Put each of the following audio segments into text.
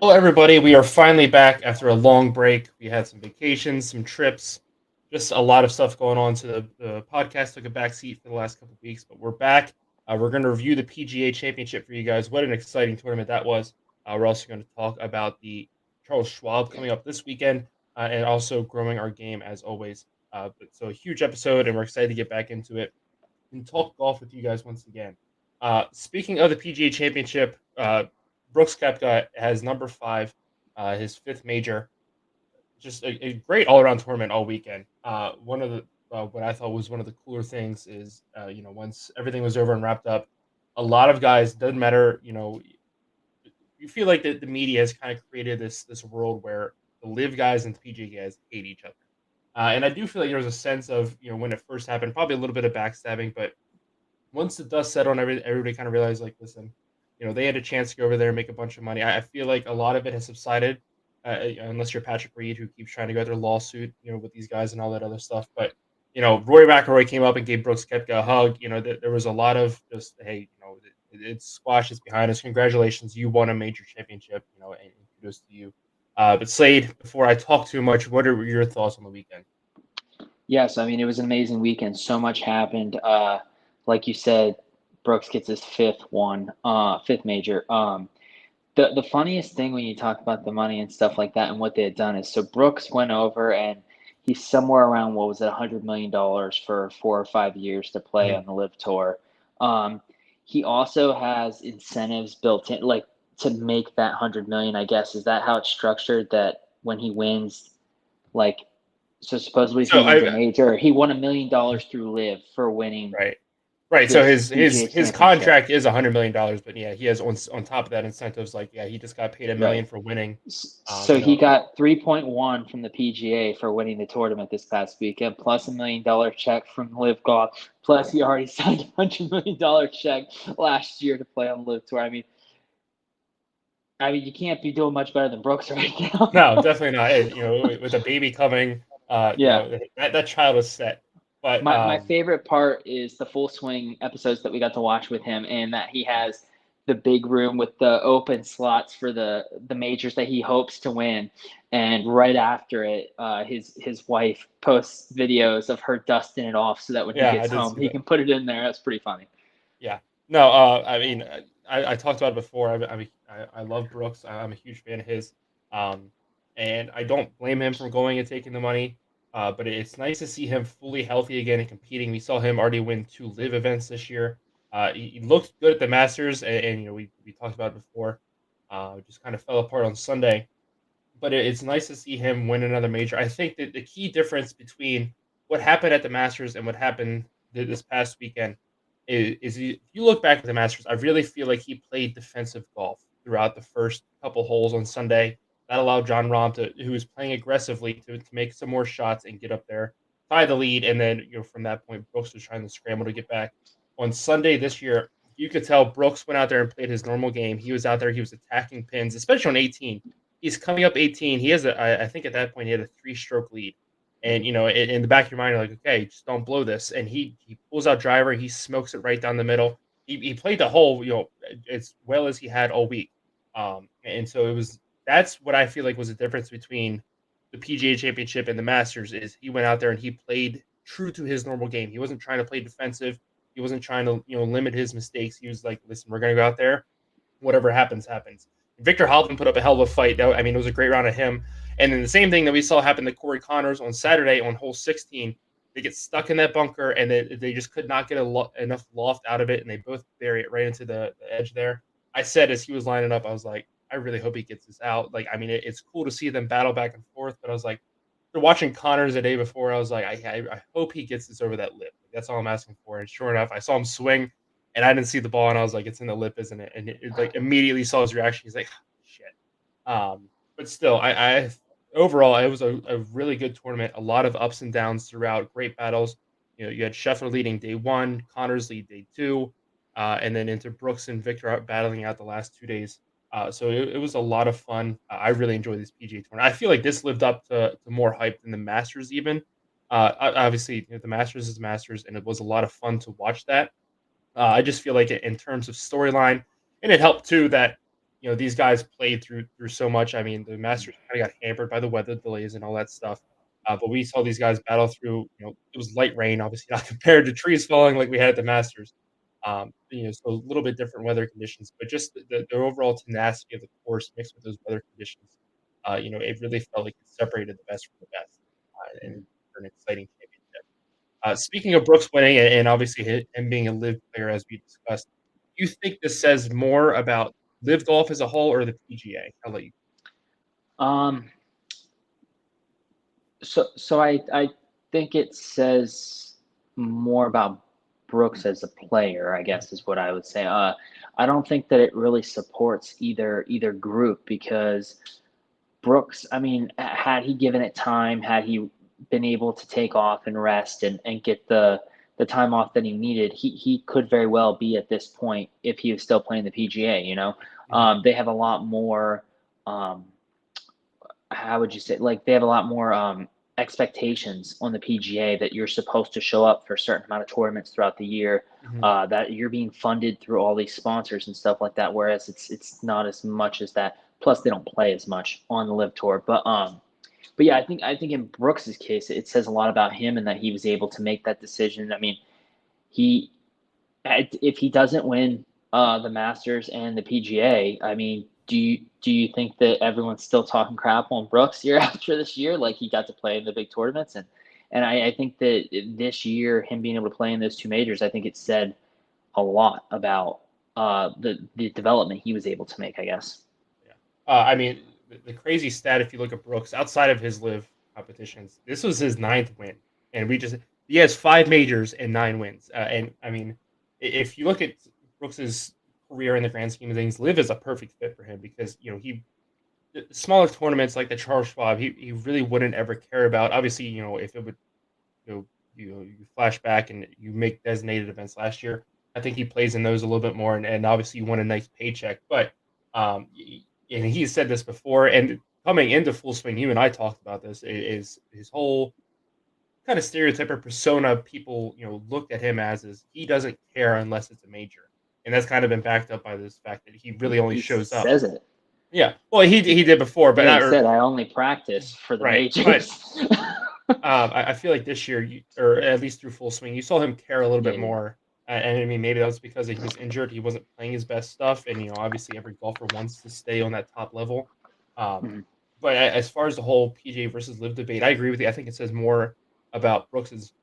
Hello, everybody. We are finally back after a long break. We had some vacations, some trips, just a lot of stuff going on. So the podcast took a back seat for the last couple of weeks, but we're back. We're going to review the PGA Championship for you guys. What an exciting tournament that was. We're also going to talk about the Charles Schwab coming up this weekend and also growing our game as always. So a huge episode, and we're excited to get back into it and talk golf with you guys once again. Speaking of the PGA Championship, Brooks Koepka has number five, his fifth major. Just a great all around tournament all weekend. One of the what I thought was one of the cooler things is once everything was over and wrapped up, a lot of guys doesn't matter. You feel like the media has kind of created this world where the live guys and the PGA guys hate each other. And I do feel like there was a sense of when it first happened, probably a little bit of backstabbing, but once the dust settled, everybody kind of realized, like, listen, they had a chance to go over there and make a bunch of money. I feel like a lot of it has subsided, unless you're Patrick Reed, who keeps trying to go after a lawsuit, with these guys and all that other stuff. But Rory McIlroy came up and gave Brooks Koepka a hug. There was a lot of just, hey, it's squash, it's behind us. Congratulations, you won a major championship. And kudos to you. But Slade, before I talk too much, what are your thoughts on the weekend? Yes, I mean, it was an amazing weekend. So much happened. Like you said, Brooks gets his fifth major. The funniest thing when you talk about the money and stuff like that and what they had done is, so Brooks went over and he's somewhere around, what was it, $100 million for 4 or 5 years to play Mhm. on the Live Tour. Um, he also has incentives built in, like, to make that 100 million, I guess. Is that how it's structured, that when he wins, like, so supposedly if he So wins a I major, he won $1 million through Live for winning Right. Right. So this his his PGA his Championship. contract is $100 million, but yeah, he has on top of that incentives. Like, yeah, he just got paid a Right. million for winning. So he got 3.1 from the PGA for winning the tournament this past weekend, plus $1 million check from Live Golf. Plus he already signed $100 million check last year to play on the Live Tour. I mean, you can't be doing much better than Brooks right No, now. definitely not. And, with a baby coming, Yeah. that child is set. But My favorite part is the full swing episodes that we got to watch with him, and that he has the big room with the open slots for the majors that he hopes to win. And right after it, his wife posts videos of her dusting it off so that when he yeah, I gets did home see he that. can put it in there. That's pretty funny. Yeah. No, I mean, I talked about it before. I love Brooks. I'm a huge fan of his. Um, and I don't blame him for going and taking the money. But it's nice to see him fully healthy again and competing. We saw him already win two live events this year. He looked good at the Masters, and we talked about it before. Just kind of fell apart on Sunday, but it's nice to see him win another major. I think that the key difference between what happened at the Masters and what happened this past weekend is if you look back at the Masters, I really feel like he played defensive golf throughout the first couple holes on Sunday. That allowed John Rahm who was playing aggressively, to make some more shots and get up there, tie the lead, and then from that point, Brooks was trying to scramble to get back. On Sunday this year, you could tell Brooks went out there and played his normal game. He was out there, he was attacking pins, especially on 18. He's coming up 18. He has I think at that point he had a three-stroke lead, and in the back of your mind, you're like, okay, just don't blow this. And he pulls out driver, he smokes it right down the middle. He played the hole, as well as he had all week. And so that's what I feel like was the difference between the PGA Championship and the Masters is he went out there and he played true to his normal game. He wasn't trying to play defensive. He wasn't trying to limit his mistakes. He was like, listen, we're gonna go out there, whatever happens, happens. Victor Hovland put up a hell of a fight. I mean, it was a great round of him. And then the same thing that we saw happen to Corey Connors on Saturday on hole 16. They get stuck in that bunker, and they just could not get enough loft out of it, and they both bury it right into the edge there. I said as he was lining up, I was like, I really hope he gets this out. Like, I mean, it's cool to see them battle back and forth, but I was like, after watching Connors the day before, I was like, I hope he gets this over that lip. Like, that's all I'm asking for. And sure enough, I saw him swing, and I didn't see the ball, and I was like, it's in the lip, isn't it? And like immediately saw his reaction. He's like, shit. But still, I overall it was a really good tournament. A lot of ups and downs throughout. Great battles. You had Scheffler leading day one, Connors lead day two, and then into Brooks and Victor battling out the last 2 days. So it was a lot of fun. I really enjoyed this PGA tournament. I feel like this lived up to more hype than the Masters even. Obviously, the Masters is Masters, and it was a lot of fun to watch that. I just feel like in terms of storyline, and it helped too that these guys played through so much. I mean, the Masters kinda got hampered by the weather delays and all that stuff, but we saw these guys battle through, it was light rain, obviously not compared to trees falling like we had at the Masters. So a little bit different weather conditions, but just the overall tenacity of the course mixed with those weather conditions, it really felt like it separated the best from the best, and Mhm. for an exciting championship. Speaking of Brooks winning and obviously him being a live player as we discussed, do you think this says more about live golf as a whole or the PGA? I'll let you. Um, so I think it says more about Brooks as a player, I Mhm, guess is what I would say. I don't think that it really supports either group because Brooks, I mean, had he given it time, had he been able to take off and rest and get the time off that he needed, he could very well be at this point if he was still playing the PGA. mhm, They have a lot more. Um, how would you say, like, they have a lot more expectations on the PGA that you're supposed to show up for a certain amount of tournaments throughout the year, mhm, that you're being funded through all these sponsors and stuff like that. Whereas it's not as much as that. Plus, they don't play as much on the Live Tour. But yeah, I think in Brooks's case, it says a lot about him and that he was able to make that decision. I mean, he if he doesn't win the Masters and the PGA, I mean, do you think that everyone's still talking crap on Brooks year after this year? Like he got to play in the big tournaments, and I think that this year, him being able to play in those two majors, I think it said a lot about the development he was able to make. I guess. yeah. I mean, the crazy stat, if you look at Brooks outside of his live competitions, this was his ninth win, and he has 5 majors and 9 wins, and I mean, if you look at Brooks's career in the grand scheme of things, live is a perfect fit for him because, the smaller tournaments like the Charles Schwab, he really wouldn't ever care about. Obviously, if it would, you know, you flash back and you make designated events last year, I think he plays in those a little bit more, and obviously you want a nice paycheck. But and he said this before, and coming into full swing, you and I talked about this. Is his whole kind of stereotype or persona people looked at him as is he doesn't care unless it's a major, and that's kind of been backed up by this fact that he really only He shows up. says it. Yeah, well, he did before, but Yeah, he not said I only practice for the right. But majors. I feel like this year, or at least through full swing, you saw him care a little bit Yeah. more. And I mean, maybe that was because he was injured. He wasn't playing his best stuff, and obviously every golfer wants to stay on that top level. Um, Mhm. but as far as the whole PGA versus Live debate, I agree with you. I think it says more about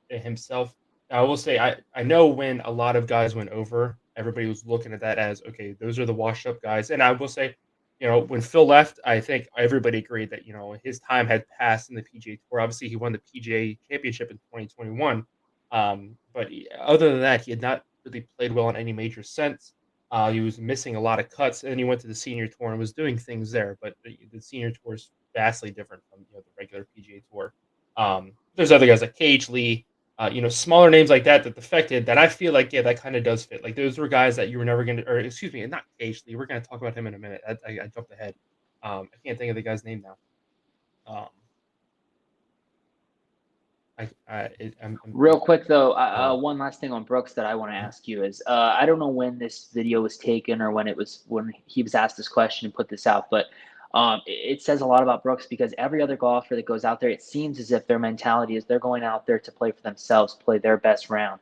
himself. I will say, I know when a lot of guys went over, everybody was looking at that as okay, those are the washed up guys, and I will say when Phil left, I think everybody agreed that, his time had passed in the PGA Tour. Obviously, he won the PGA Championship in 2021. But other than that, he had not really played well on any major since. He was missing a lot of cuts, and then he went to the Senior Tour and was doing things there. But the Senior Tour is vastly different from the regular PGA Tour. There's other guys like Cage Lee, smaller names like that defected that I feel like, yeah, that kind of does fit. Like those were guys that you were never going to, or excuse me, not Cage Lee. We're going to talk about him in a minute. I jumped ahead. I can't think of the guy's name now. Um, I'm Real quick though, uh, one last thing on Brooks that I want to ask you is, I don't know when this video was taken or when he was asked this question and put this out, but it says a lot about Brooks because every other golfer that goes out there, it seems as if their mentality is they're going out there to play for themselves, play their best round.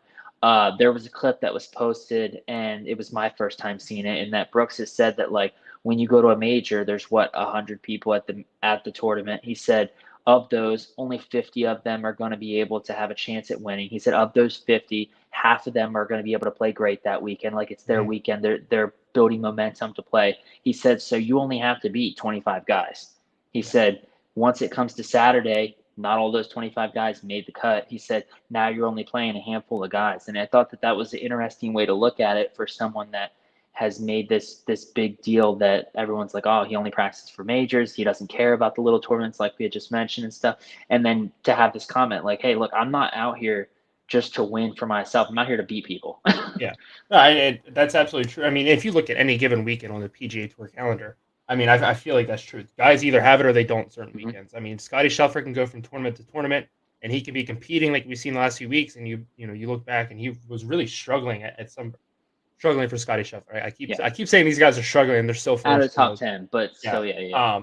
There was a clip that was posted, and it was my first time seeing it, and that Brooks has said that like when you go to a major, there's what 100 people at the tournament. He said of those, only 50 of them are going to be able to have a chance at winning. He said of those 50, half of them are going to be able to play great that weekend, like it's their mhm, weekend. They're building momentum to play. He said so you only have to beat 25 guys. He yeah, said once it comes to Saturday, not all those 25 guys made the cut. He said now you're only playing a handful of guys, and I thought that was an interesting way to look at it for someone that has made this big deal that everyone's like, oh, he only practices for majors. He doesn't care about the little tournaments like we had just mentioned and stuff. And then to have this comment like, hey, look, I'm not out here just to win for myself. I'm out here to beat people. yeah. No, that's absolutely true. I mean, if you look at any given weekend on the PGA Tour calendar, I mean, I feel like that's true. Guys either have it or they don't certain Mhm. weekends. I mean, Scotty Scheffler can go from tournament to tournament, and he can be competing like we've seen the last few weeks. And you look back, and he was really struggling at some struggling for Scotty Scheffler. Right? Yeah. I keep saying these guys are struggling, and they're still Out of first. the top 10, but Yeah. still, yeah.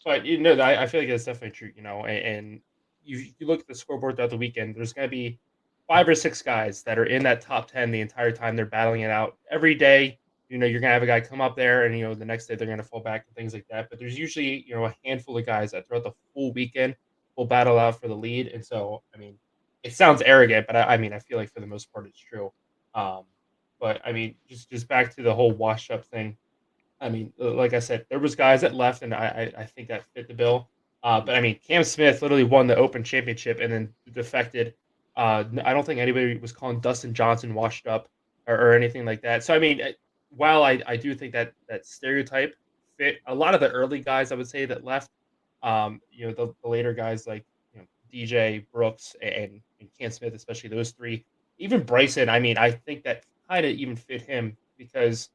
But I feel like that's definitely true. And you look at the scoreboard throughout the weekend. There's going to be 5 or 6 guys that are in that top 10 the entire time. They're battling it out every day. You're gonna have a guy come up there, and the next day they're gonna fall back and things like that. But there's usually a handful of guys that throughout the full weekend will battle out for the lead. And so, I mean, it sounds arrogant, but I mean, I feel like for the most part it's true. Um, but I mean, just back to the whole washed up thing. I mean, like I said, there was guys that left, and I think that fit the bill. But I mean, Cam Smith literally won the Open Championship and then defected. I don't think anybody was calling Dustin Johnson washed up or anything like that. So I mean, while I do think that stereotype fit a lot of the early guys, I would say that left. The later guys like DJ Brooks and Cam Smith, especially those three. Even Bryson, I mean, I think that kind of even fit him because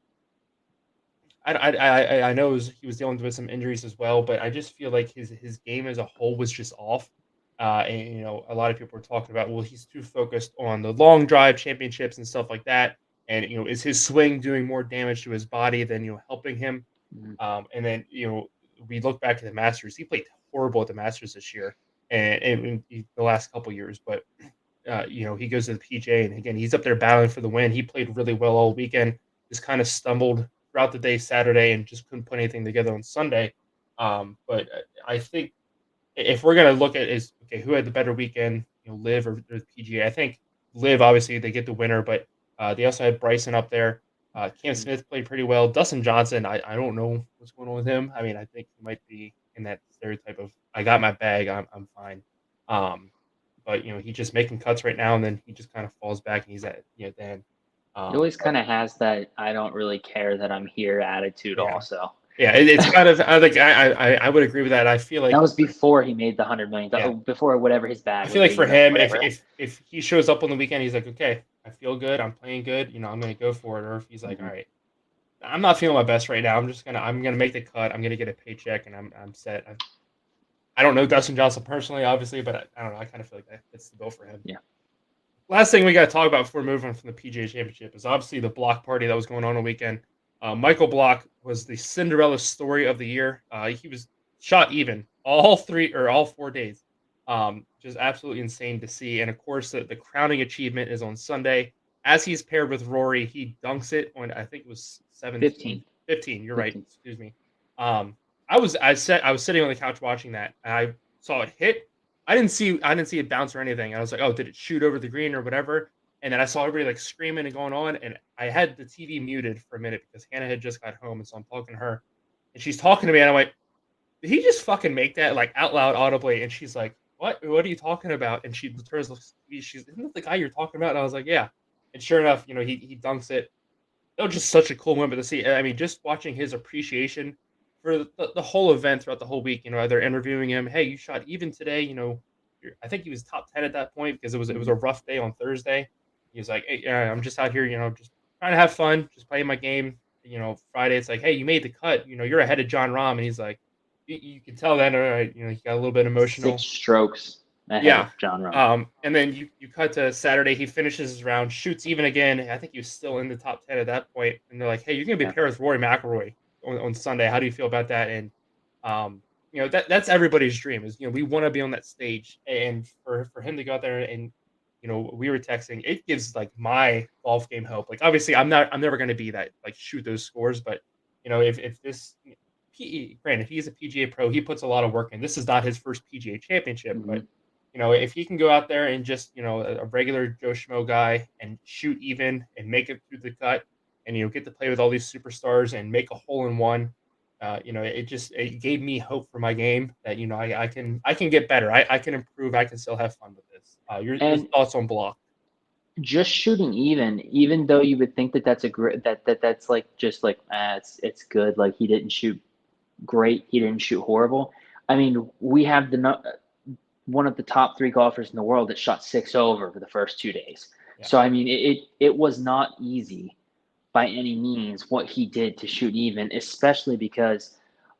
I know he was dealing with some injuries as well, but I just feel like his game as a whole was just off. And a lot of people were talking about, well, he's too focused on the long drive championships and stuff like that. And is his swing doing more damage to his body than helping him? Mhm. And then we look back at the Masters. He played horrible at the Masters this year, and the last couple years. But he goes to the PGA, and again, he's up there battling for the win. He played really well all weekend. Just kind of stumbled throughout the day Saturday, and just couldn't put anything together on Sunday. But I think if we're gonna look at is okay, who had the better weekend, Live or the PGA? I think Live obviously they get the winner, but they also had Bryson up there. Cam Mhm. Smith played pretty well. Dustin Johnson, I don't know what's going on with him. I mean, I think he might be in that stereotype of I got my bag, I'm fine. Um, but he's just making cuts right now, and then he just kind of falls back, and he's at then. He always But kind of has that "I don't really care that I'm here" attitude. yeah, Also, yeah, it's kind of I think I would agree with that. I feel that like was before he made the $100 million. yeah, Before whatever his I bag feel would like be, for him, if whatever. if if he shows up on the weekend, he's like, okay, I feel good, I'm playing good, I'm gonna go for it. Or if he's like, all Mhm. right, I'm not feeling my best right now, I'm gonna make the cut, I'm gonna get a paycheck, and I'm set. I don't know Dustin Johnson personally, obviously, but I don't know. I kind of feel like that fits the bill for him. Yeah. Last thing we got to talk about before moving from the PGA Championship is obviously the Block party that was going on weekend. Michael Block was the Cinderella story of the year. He was shot even all 4 days. Just absolutely insane to see. And of course, the crowning achievement is on Sunday. As he's paired with Rory, he dunks it on I think it was 17, 15. 15. You're right. 15. Excuse me. Um, I was sitting on the couch watching that, and I saw it hit. I didn't see it bounce or anything. I was like, "Oh, did it shoot over the green or whatever?" And then I saw everybody like screaming and going on, and I had the TV muted for a minute because Hannah had just got home, and so I'm talking to her, and she's talking to me, and I'm like, "Did he just fucking make that like out loud audibly?" And she's like, "What? What are you talking about?" And she turns, looks at me, she's, "Isn't that the guy you're talking about?" And I was like, "Yeah." And sure enough, he dunks it. That was just such a cool moment to see. I mean, just watching his appreciation for the whole event throughout the whole week. They're interviewing him. Hey, you shot even today. I think he was top 10 at that point because it was Mhm. a rough day on Thursday. He was like, hey, I'm just out here, just trying to have fun, just playing my game. Friday it's like, hey, you made the cut. You're ahead of John Rahm, and he's like, you can tell that. He got a little bit 6 emotional. strokes ahead Yeah. of John Rahm. And then you cut to Saturday. He finishes his round, shoots even again. I think he was still in the top 10 at that point. And they're like, "Hey, you're gonna be Yeah. paired with Rory McIlroy on Sunday. How do you feel about that?" And that's everybody's dream is we want to be on that stage. And for him to go out there and we were texting. It gives like my golf game hope. Like obviously, I'm never gonna be that like shoot those scores, but if this. Granted, he's a PGA pro. He puts a lot of work in. This is not his first PGA championship, but Mhm. if he can go out there and just, a regular Joe Schmo guy and shoot even and make it through the cut and, get to play with all these superstars and make a hole in one, it gave me hope for my game that, I can get better. I can improve. I can still have fun with this. Your And thoughts on Block? just shooting even though you would think that that's a great that's like just like it's good. Like he didn't shoot great. He didn't shoot horrible. I mean, we have one of the top 3 golfers in the world that shot 6 over for the first 2 days. Yeah. So I mean, it was not easy by any means what he did to shoot even, especially because,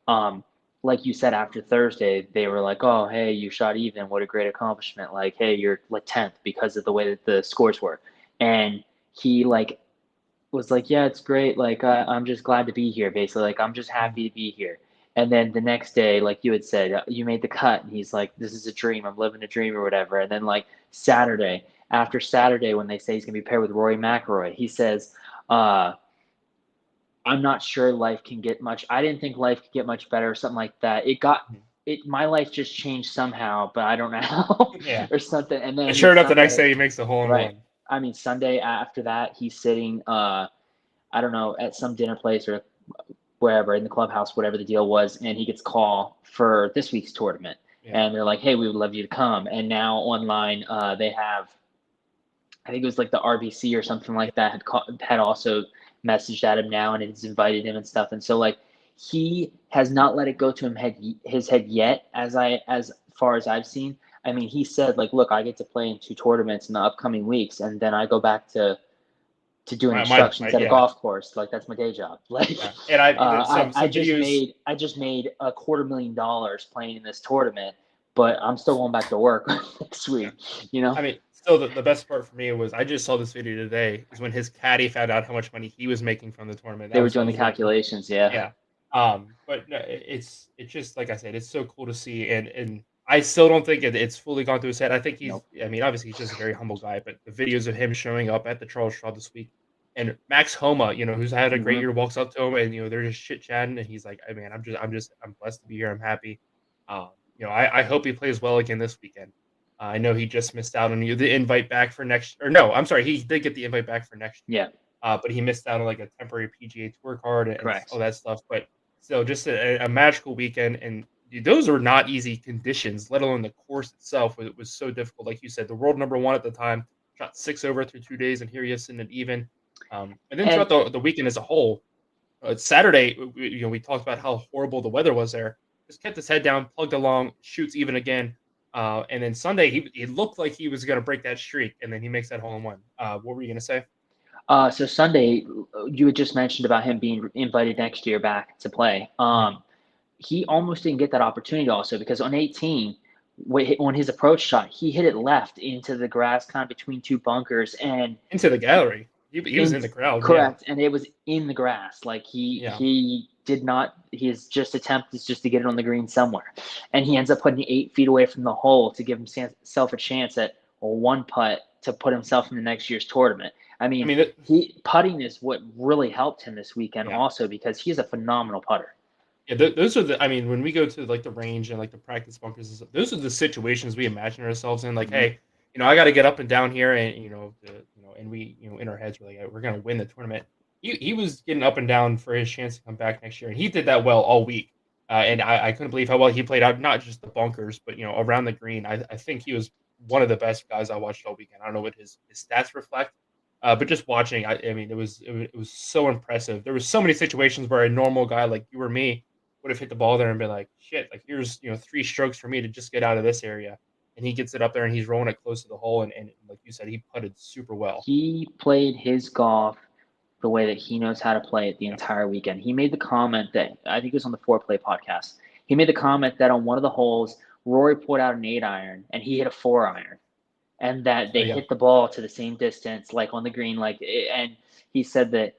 um, like you said, after Thursday, they were like, "Oh, hey, you shot even. What a great accomplishment! Like, hey, you're like 10th because of the way that the scores were." And he like was like, "Yeah, it's great. Like, I'm just glad to be here." Basically, like, "I'm just happy to be here." And then the next day, like you had said, you made the cut, and he's like, "This is a dream. I'm living a dream," or whatever. And then like Saturday, after Saturday, when they say he's gonna be paired with Rory McIlroy, he says, uh, "I'm not sure life can get much. I didn't think life could get much better," or something like that. It got Mhm. it. My life just changed somehow, but I don't know how, Yeah. or something. And And then the sure enough, the next Sunday, day he makes a hole in right? one. I mean, Sunday after that, he's sitting. I don't know, at some dinner place or wherever in the clubhouse, whatever the deal was, and he gets a call for this week's tournament. Yeah. And they're like, "Hey, we would love you to come." And now online, they have, I think it was like the RBC or something Yeah. like that had also messaged at him now and it's invited him and stuff. And so like he has not let it go to his head yet, as far as I've seen. I mean, he said like, "Look, I get to play in 2 tournaments in the upcoming weeks, and then I go back to doing instructions at a Yeah. golf course. Like that's my day job." Like, Yeah. And I some just videos. made $250,000 playing in this tournament, but I'm still going back to work next Yeah. week. You know, I mean, still the best part for me was I just saw this video today is when his caddy found out how much money he was making from the tournament. they That were was doing the really cool. calculations. Yeah, Yeah. But no, it's just like I said, it's so cool to see, and I still don't think it's fully gone through his head. I think nope. I mean, obviously he's just a very humble guy, but the videos of him showing up at the Charles Schwab this week, and Max Homa, who's had a great Hmm. year, walks up to him, and they're just chit chatting, and he's like, "Hey man, I'm blessed to be here. I'm happy." I hope he plays well again this weekend. I know he just missed out on the invite back for next, or no, I'm sorry, he did get the invite back for next year, Yeah, but he missed out on like a temporary PGA Tour card and all correct. that stuff. But still, just a magical weekend, and those are not easy conditions, let alone the course itself. It was so difficult, like you said, the world number one at the time shot 6 over through 2 days, and here he is sitting at even. And then And throughout the weekend as a whole, Saturday, we talked about how horrible the weather was there. Just kept his head down, plugged along, shoots even again. And then Sunday, he looked like he was going to break that streak, and then he makes that hole in one. What were you going to say? so Sunday, you had just mentioned about him being invited next year back to play. Mhm. He almost didn't get that opportunity also because on 18, on his approach shot, he hit it left into the grass, kind of between two bunkers, and Into the gallery. He was in in the crowd. Yeah, correct, and it was in the grass. Like yeah, he did not. His just attempt is just to get it on the green somewhere, and he ends up putting 8 feet away from the hole to give himself a chance at a one putt to put himself in the next year's tournament. I I mean, mean, he putting is what really helped him this weekend yeah, also because he's a phenomenal putter. yeah. Those are the. I mean, when we go to like the range and like the practice bunkers, and stuff, those are the situations we imagine ourselves in. Like, Mhm. hey, I got to get up and down here, and and we, in our heads, we're like, "Hey, we're gonna win the tournament." He was getting up and down for his chance to come back next year, and he did that well all week. And I couldn't believe how well he played out, not just the bunkers, but around the green. I think he was one of the best guys I watched all weekend. I don't know what his stats reflect, but just watching, I mean, it was so impressive. There was so many situations where a normal guy like you or me would have hit the ball there and been like, "Shit, like here's 3 strokes for me to just get out of this area," and he gets it up there and he's rolling it close to the hole, and like you said, he putted super well. He played his golf the way that he knows how to play it the Yeah. entire weekend. He made the comment that I think it was on the Foreplay podcast. He made the comment that on one of the holes, Rory put out an 8 iron and he hit a 4 iron, and that Oh they yeah. hit the ball to the same distance, like on the green, and he said that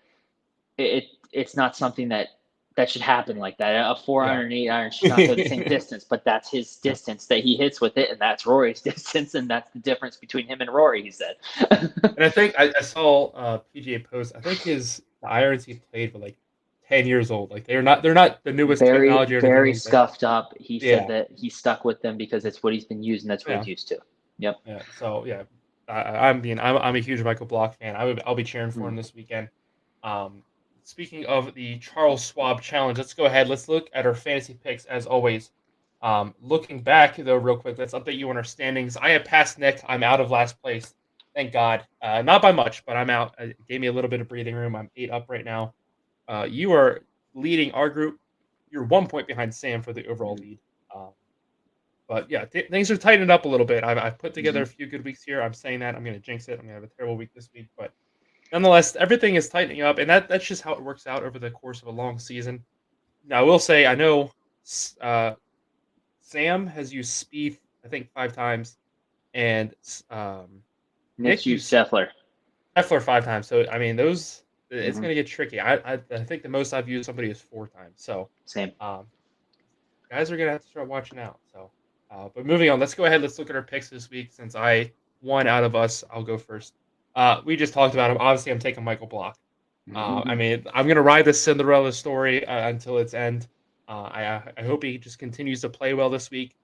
it's not something that should happen like that. A four Yeah. iron and 8 iron should not go the same distance, but that's his Yeah. distance that he hits with it, and that's Rory's distance, and that's the difference between him and Rory. He said. And I think I saw PGA post. I think the irons he played were like 10 years old. Like they're not the newest Very, technology or anything very like that. scuffed up. He said Yeah. that he stuck with them because it's what he's been using. That's what Yeah. he's used to. Yep. Yeah. So yeah, I'm a huge Michael Block fan. I'll be cheering for Mm. him this weekend. Um, Speaking of the Charles Schwab Challenge, let's go ahead. Let's look at our fantasy picks as always. Looking back though, real quick, let's update you on our standings. I have passed Nick. I'm out of last place. Thank God. Not by much, but I'm out. It gave me a little bit of breathing room. I'm 8 up right now. You are leading our group. You're 1 point behind Sam for the overall Mm. lead. Um, but yeah, things are tightening up a little bit. I've put together Hmm. a few good weeks here. I'm saying that I'm going to jinx it. I'm going to have a terrible week this week, but nonetheless, everything is tightening up, and that's just how it works out over the course of a long season. Now, I will say, I know Sam has used Speed, I think 5 times, and Nick's Nick used used Scheffler. Effler 5 times. So I mean, those It's going to get tricky. I think the most I've used somebody is 4 times. So Same. um, guys are going to have to start watching out. So, but moving on, let's go ahead. Let's look at our picks this week. Since I won out of us, I'll go first. We just talked about him. Obviously, I'm taking Michael Block. I mean, I'm going to ride this Cinderella story until its end. I hope he just continues to play well this week.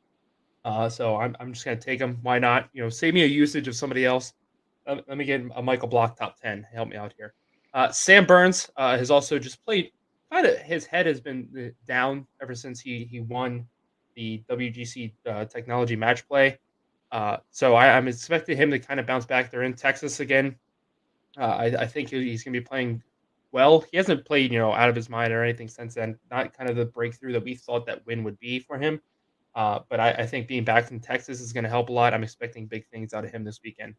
So I'm just going to take him. Why not? Save me a usage of somebody else. Let me get a Michael Block top 10. Help me out here. Sam Burns has also just played. Kind of his head has been down ever since he won the WGC Technology Match Play. So I'm expecting him to kind of bounce back. They're in Texas again. I think he's going to be playing well. He hasn't played out of his mind or anything since then. Not kind of the breakthrough that we thought that win would be for him. But I think being back in Texas is going to help a lot. I'm expecting big things out of him this weekend.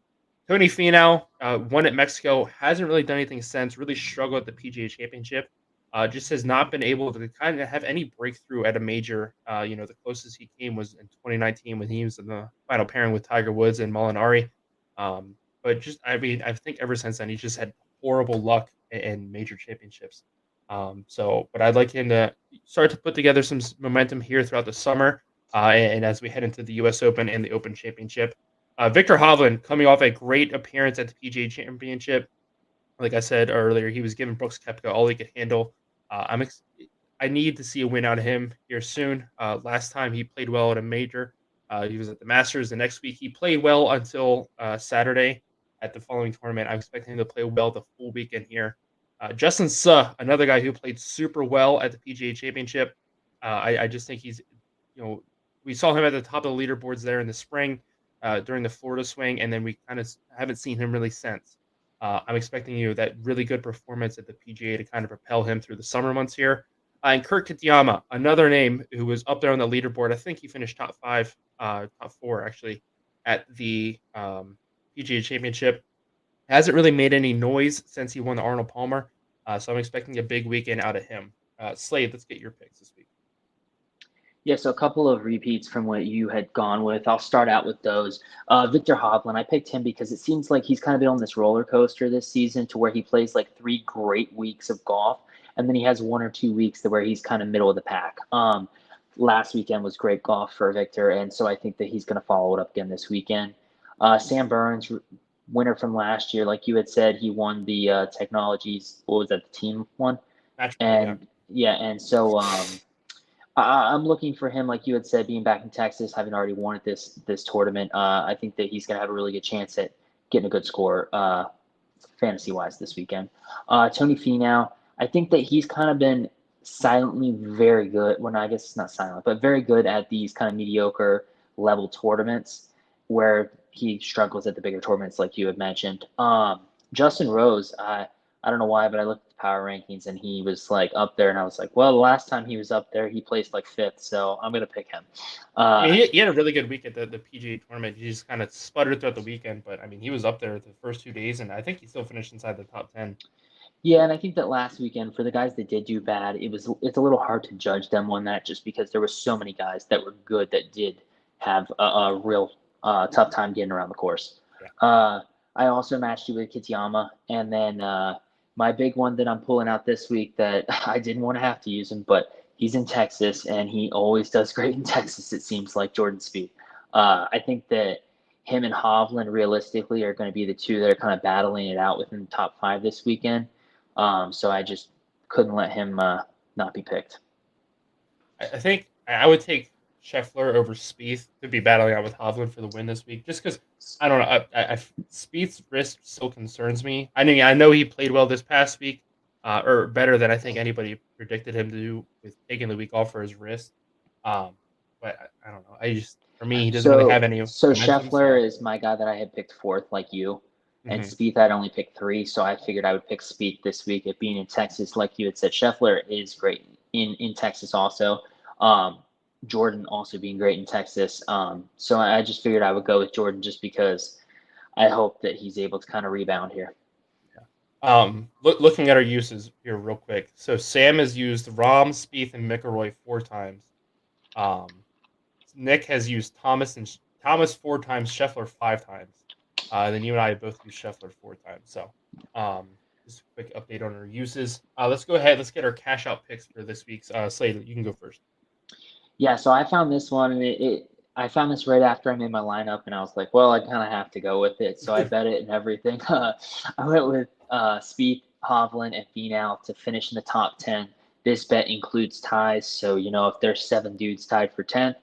Tony Finau won at Mexico. Hasn't really done anything since. Really struggled at the PGA Championship. Just has not been able to kind of have any breakthrough at a major. The closest he came was in 2019 when he was in the final pairing with Tiger Woods and Molinari. But I mean, I think ever since then he's just had horrible luck in major championships. But I'd like him to start to put together some momentum here throughout the summer. And as we head into the U.S. Open and the Open Championship. Viktor Hovland coming off a great appearance at the PGA Championship. Like I said earlier, he was giving Brooks Koepka all he could handle. I need to see a win out of him here soon. Last time he played well at a major, he was at the Masters. The next week he played well until Saturday at the following tournament. I'm expecting him to play well the full weekend here. Justin Suh, another guy who played super well at the PGA Championship. I just think he's, we saw him at the top of the leaderboards there in the spring during the Florida swing, and then we kind of haven't seen him really since. I'm expecting that really good performance at the PGA to kind of propel him through the summer months here. And Kurt Kitayama, another name who was up there on the leaderboard. I think he finished top 5, top 4 actually at the PGA Championship. Hasn't really made any noise since he won the Arnold Palmer. So I'm expecting a big weekend out of him. Slade, let's get your picks this week. Yeah, so a couple of repeats from what you had gone with. I'll start out with those. Viktor Hovland, I picked him because it seems like he's kind of been on this roller coaster this season to where he plays like 3 great weeks of golf, and then he has 1 or 2 weeks where he's kind of middle of the pack. Last weekend was great golf for Victor, and so I think that he's going to follow it up again this weekend. Sam Burns, winner from last year, like you had said, he won the Technologies. What was that? The team one, Match play, and and so. I'm looking for him, like you had said, being back in Texas, having already won at this tournament. I think that he's going to have a really good chance at getting a good score, fantasy-wise, this weekend. Tony Finau, I think that he's kind of been silently very good. Well, no, I guess it's not silent, but very good at these kind of mediocre level tournaments where he struggles at the bigger tournaments, like you had mentioned. Justin Rose, I don't know why, but I looked at the power rankings and he was like up there, and I was like, well, the last time he was up there, he placed like 5th, so I'm gonna pick him. I mean, he had a really good week at the PGA tournament. He just kind of sputtered throughout the weekend, but I mean, he was up there the first 2 days, and I think he still finished inside the top 10. Yeah, and I think that last weekend for the guys that did do bad, it's a little hard to judge them on that just because there were so many guys that were good that did have a real tough time getting around the course. Yeah. I also matched you with Kitayama, and then my big one that I'm pulling out this week that I didn't want to have to use him, but he's in Texas, and he always does great in Texas, it seems like, Jordan Spieth. I think that him and Hovland realistically are going to be the two that are kind of battling it out within the top 5 this weekend. So I just couldn't let him not be picked. I think I would take Scheffler over Spieth to be battling out with Hovland for the win this week, just because I don't know. Spieth's wrist still concerns me. I mean, I know he played well this past week, or better than I think anybody predicted him to do with taking the week off for his wrist. But I don't know. For me, he doesn't really have any So momentum. Scheffler is my guy that I had picked 4th, like you, and Mhm. Spieth I'd only picked 3, so I figured I would pick Spieth this week. It being in Texas, like you had said, Scheffler is great in Texas also. Jordan also being great in Texas. So I just figured I would go with Jordan just because I hope that he's able to kind of rebound here. Looking at our uses here real quick. So Sam has used Rahm, Spieth, and McIlroy 4 times. Um, Nick has used Thomas 4 times, Scheffler 5 times. Then you and I both used Scheffler 4 times. So just a quick update on our uses. Let's go ahead. Let's get our cash out picks for this week's Slade. You can go first. Yeah, so I found this one, and I found this right after I made my lineup, and I was like, well, I kind of have to go with it, so I bet it and everything. I went with Spieth, Hovland, and Finau to finish in the top 10. This bet includes ties, so if there's 7 dudes tied for 10th,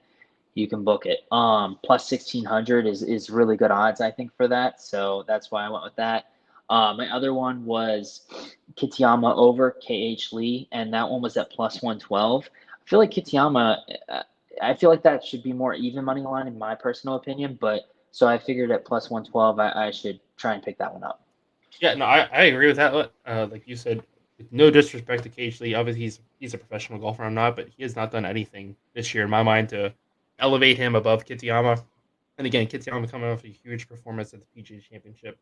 you can book it. Plus 1,600 is really good odds, I think, for that, so that's why I went with that. My other one was Kitayama over KH Lee, and that one was at plus 112. I feel like Kitayama, I feel like that should be more even money line in my personal opinion, but so I figured at plus 112, I should try and pick that one up. Yeah, no, I agree with that. Like you said, with no disrespect to Cage Lee, obviously he's a professional golfer. I'm not, but he has not done anything this year in my mind to elevate him above Kitayama. And again, Kitayama coming off a huge performance at the PGA Championship.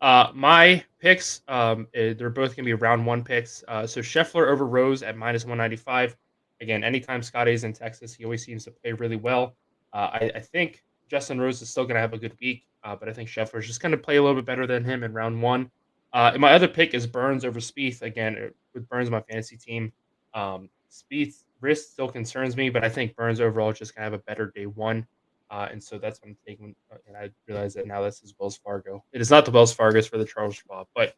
My picks, they're both gonna be round one picks. So Scheffler over Rose at minus 195. Again, anytime Scotty's in Texas, he always seems to play really well. I think Justin Rose is still gonna have a good week, but I think Scheffler is just gonna play a little bit better than him in round one. And my other pick is Burns over Spieth. Again, with Burns my fantasy team. Spieth's wrist still concerns me, but I think Burns overall is just gonna have a better day one. And so that's what I'm taking. And I realize that now this is Wells Fargo. It is not the Wells Fargo, it's for the Charles Schwab. But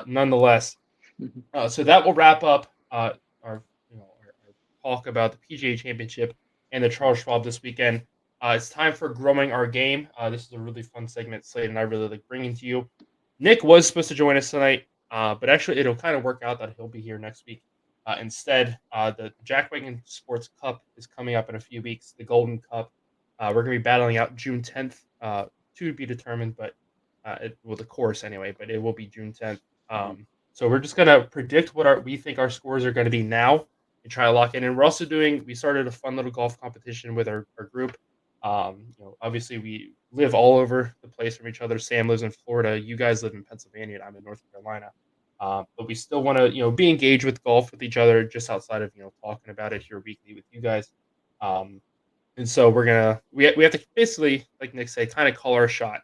nonetheless, so that will wrap up our talk about the PGA Championship and the Charles Schwab this weekend. It's time for growing our game. This is a really fun segment, Slade, and I really like bringing to you. Nick was supposed to join us tonight, but actually it'll kind of work out that he'll be here next week. Instead, the Jack Wagon Sports Cup is coming up in a few weeks, the Golden Cup. We're going to be battling out June 10th to be determined, but the course anyway, but it will be June 10th. So we're just going to predict what we think our scores are going to be now and try to lock in. And we started a fun little golf competition with our group. Obviously we live all over the place from each other. Sam lives in Florida. You guys live in Pennsylvania, and I'm in North Carolina. But we still want to, be engaged with golf with each other, just outside of, talking about it here weekly with you guys. And so we have to basically, like Nick said, kind of call our shot.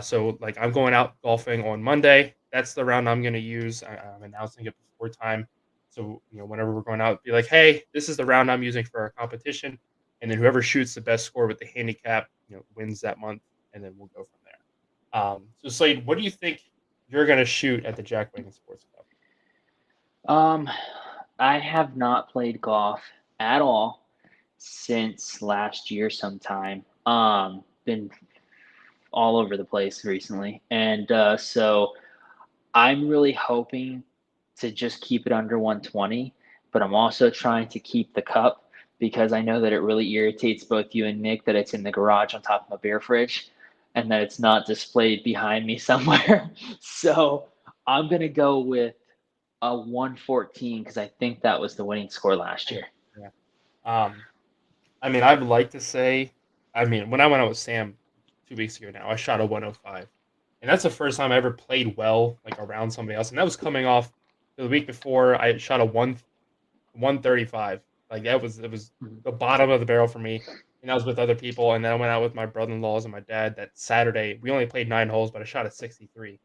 So like I'm going out golfing on Monday. That's the round I'm going to use. I'm announcing it before time. So, whenever we're going out, be like, hey, this is the round I'm using for our competition. And then whoever shoots the best score with the handicap, wins that month. And then we'll go from there. So Slade, what do you think you're going to shoot at the Jack Wagon Sports Club? I have not played golf at all since last year sometime. Been all over the place recently. And so I'm really hoping to just keep it under 120, but I'm also trying to keep the cup because I know that it really irritates both you and Nick that it's in the garage on top of my beer fridge and that it's not displayed behind me somewhere. So I'm going to go with a 114 because I think that was the winning score last year. Yeah. I would like to say, when I went out with Sam 2 weeks ago now, I shot a 105. And that's the first time I ever played well, like around somebody else. And that was coming off the week before I shot a 135. Like it was the bottom of the barrel for me. And I was with other people. And then I went out with my brother-in-laws and my dad that Saturday. We only played 9 holes, but I shot a 63.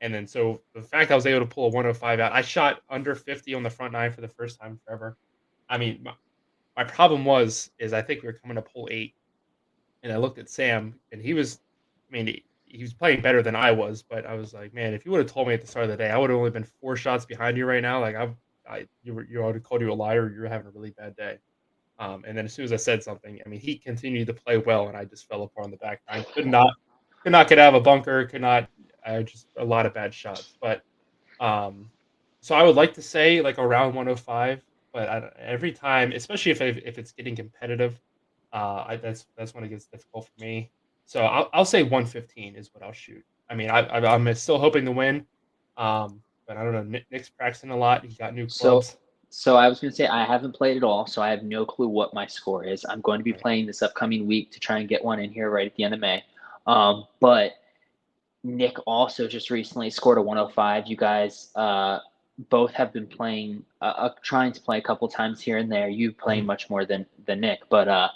And then so the fact I was able to pull a 105 out, I shot under 50 on the front 9 for the first time forever. My problem is I think we were coming up hole 8. And I looked at Sam, and he was playing better than I was, but I was like, man, if you would have told me at the start of the day, I would have only been 4 shots behind you right now. Like you would have called you a liar. You're having a really bad day. And then as soon as I said something, he continued to play well, and I just fell apart on the back nine. Could not get out of a bunker. Just a lot of bad shots. But so I would like to say like around 105, but every time, especially if it's getting competitive. That's when it gets difficult for me. So I'll say 115 is what I'll shoot. I'm still hoping to win, but I don't know. Nick's practicing a lot. He got new clubs. So I was going to say I haven't played at all, so I have no clue what my score is. I'm going to be playing this upcoming week to try and get one in here right at the end of May. But Nick also just recently scored a 105. You guys both have been playing, trying to play a couple times here and there. You playing much more than Nick, but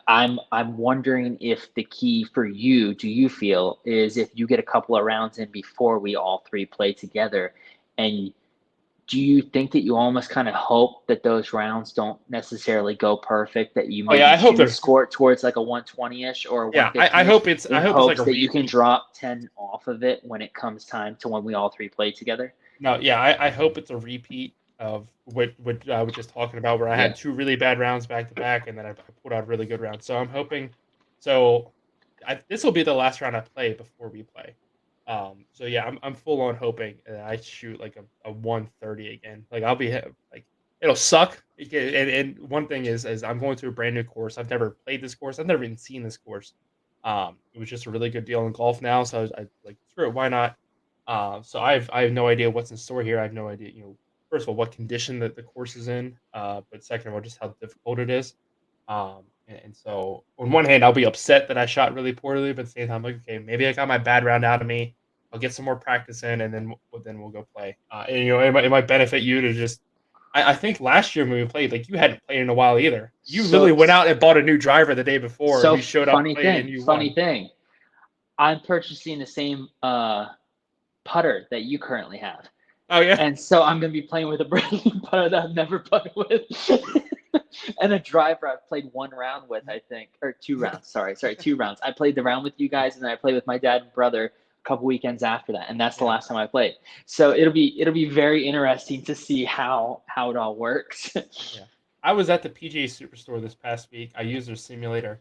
I'm wondering if the key for you, do you feel, is if you get a couple of rounds in before we all three play together, And do you think that you almost kind of hope that those rounds don't necessarily go perfect, that you Oh yeah, maybe I hope choose they're. score it towards like a 120-ish or a Yeah, I 115-ish hope it's. I in hope it's like hopes a that you can repeat. drop 10 off of it when it comes time to when we all three play together? No, yeah, I hope it's a repeat of what I was just talking about, where I Yeah. had two really bad rounds back to back, and then I pulled out a really good round. So I'm hoping. So this will be the last round I play before we play. So yeah, I'm full on hoping that I shoot like a 130 again. Like I'll be like it'll suck. And one thing is I'm going to a brand new course. I've never played this course. I've never even seen this course. It was just a really good deal in golf now, so I like screw it. Why not? So I have no idea what's in store here. I have no idea, first of all, what condition that the course is in, but second of all, just how difficult it is. And so on one hand, I'll be upset that I shot really poorly, but at the same time, like, okay, maybe I got my bad round out of me. I'll get some more practice in, and then we'll go play. And it might benefit you to just. I think last year when we played, like you hadn't played in a while either. You literally So went out and bought a new driver the day before, and so we showed up, played, and you funny won. thing. I'm purchasing the same putter that you currently have. Oh yeah. And so I'm going to be playing with a brand new putter that I've never putted with. And a driver I've played one round with, I think, or two rounds. Sorry, 2 rounds. I played the round with you guys, and then I played with my dad and brother a couple weekends after that, and that's the Yeah. last time I played. So it'll be very interesting to see how it all works. Yeah. I was at the PGA Superstore this past week. I used their simulator,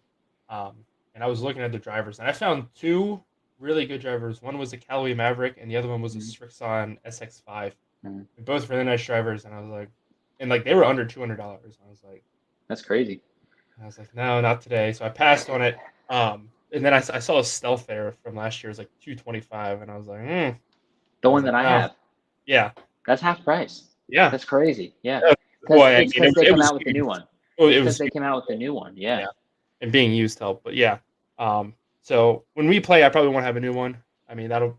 and I was looking at the drivers, and I found two really good drivers. One was a Callaway Maverick, and the other one was a Mhm. Strixon SX5. Mhm. Both really nice drivers, and I was like, and like they were under $200. That's crazy. No, not today. So I passed on it. And then I saw a Stealth there from last year. It was like 225, and I was like, The I was one like, that I no, have, yeah, that's half price. yeah. That's crazy. Yeah, Yeah. Well, because I it's mean, because they it come was out with the new used. one. Well, It's it because was they used, came out with the new one. Yeah. yeah. And being used help. But yeah, so when we play, I probably won't have a new one. I mean, Probably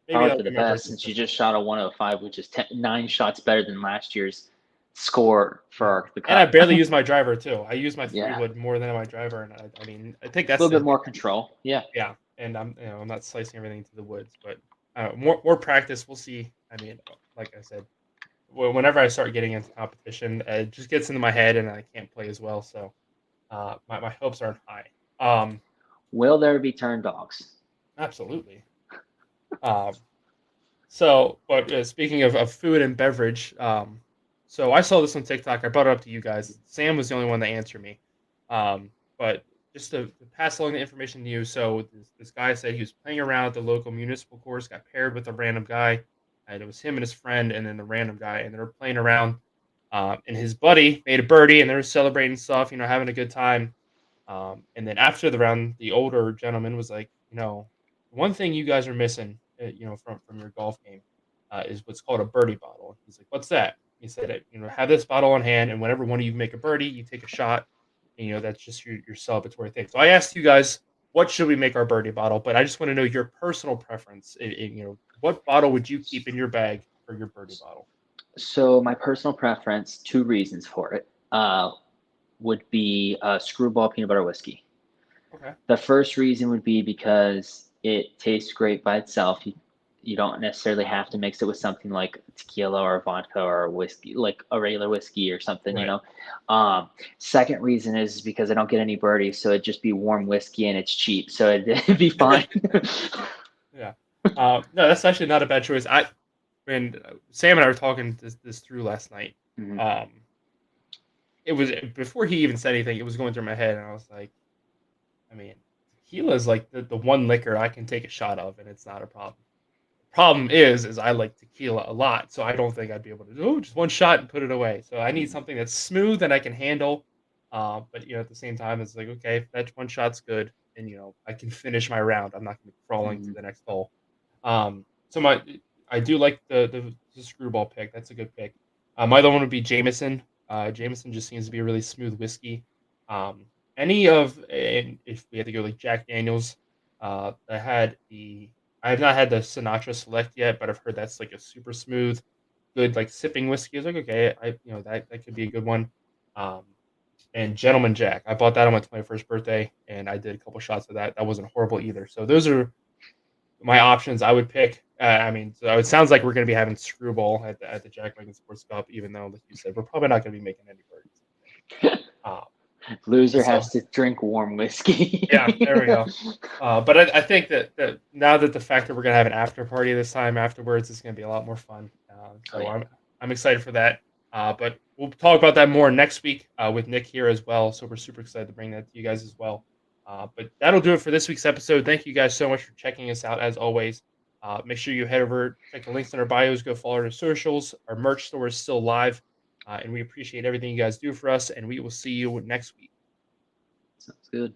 that'll for the be my best birthday since you present. just shot a 105, which is 9 shots better than last year's score Yeah, for the and I cup. barely use my driver too. I use my three Yeah, wood more than my driver, and I mean, I think a that's little bit the more control. Yeah. yeah. And I'm not slicing everything to the woods, but more practice. We'll see. I mean, like I said, whenever I start getting into competition, it just gets into my head, and I can't play as well. So my hopes aren't high. Um, Will there be turn dogs? Absolutely. Um, So, but speaking of food and beverage, so I saw this on TikTok. I brought it up to you guys. Sam was the only one that answered me. But just to pass along the information to you, so this guy said he was playing around at the local municipal course, got paired with a random guy, and it was him and his friend, and then the random guy, and they were playing around. And his buddy made a birdie, and they were celebrating stuff, having a good time. And then after the round, the older gentleman was like, one thing you guys are missing, from your golf game, is what's called a birdie bottle. He's like, what's that? He said, have this bottle on hand, and whenever one of you make a birdie, you take a shot. And, that's just your celebratory thing. So I asked you guys, what should we make our birdie bottle? But I just want to know your personal preference. What bottle would you keep in your bag for your birdie bottle? So my personal preference, 2 reasons for it, would be screwball peanut butter whiskey. Okay. The first reason would be because it tastes great by itself. You don't necessarily have to mix it with something like tequila or vodka or whiskey, like a regular whiskey or something, you Right. know. Second reason is because I don't get any birdies, so it'd just be warm whiskey and it's cheap, so it'd be fine. Yeah. No, that's actually not a bad choice. When Sam and I were talking this through last night, Mhm. um, it was before he even said anything. It was going through my head, and I was like, I mean, tequila is like the one liquor I can take a shot of, and it's not a problem. Problem is I like tequila a lot, so I don't think I'd be able to do just one shot and put it away. So I need Mhm. something that's smooth and I can handle. But at the same time, it's like, okay, if that one shot's good, and I can finish my round. I'm not going to be crawling to Mhm. the next hole. So I do like the screwball pick. That's a good pick. My other one would be Jameson. Jameson just seems to be a really smooth whiskey. Um, and if we had to go like Jack Daniels, I have not had the Sinatra Select yet, but I've heard that's like a super smooth, good like sipping whiskey. I was like, okay, that could be a good one. Um, and Gentleman Jack, I bought that on my 21st birthday, and I did a couple shots of that. That wasn't horrible either. So those are my options I would pick. I mean, so it sounds like we're going to be having screwball at the Jack Wagon Sports Cup, even though, like you said, we're probably not going to be making any birdies. Uh, Loser so has to drink warm whiskey. yeah, there we go. But I think that now that the fact that we're gonna have an after party this time afterwards is gonna be a lot more fun. Oh So yeah. I'm excited for that. But we'll talk about that more next week with Nick here as well. So we're super excited to bring that to you guys as well. But that'll do it for this week's episode. Thank you guys so much for checking us out as always. Make sure you head over, check the links in our bios, go follow our socials. Our merch store is still live, and we appreciate everything you guys do for us. And we will see you next week. Sounds good.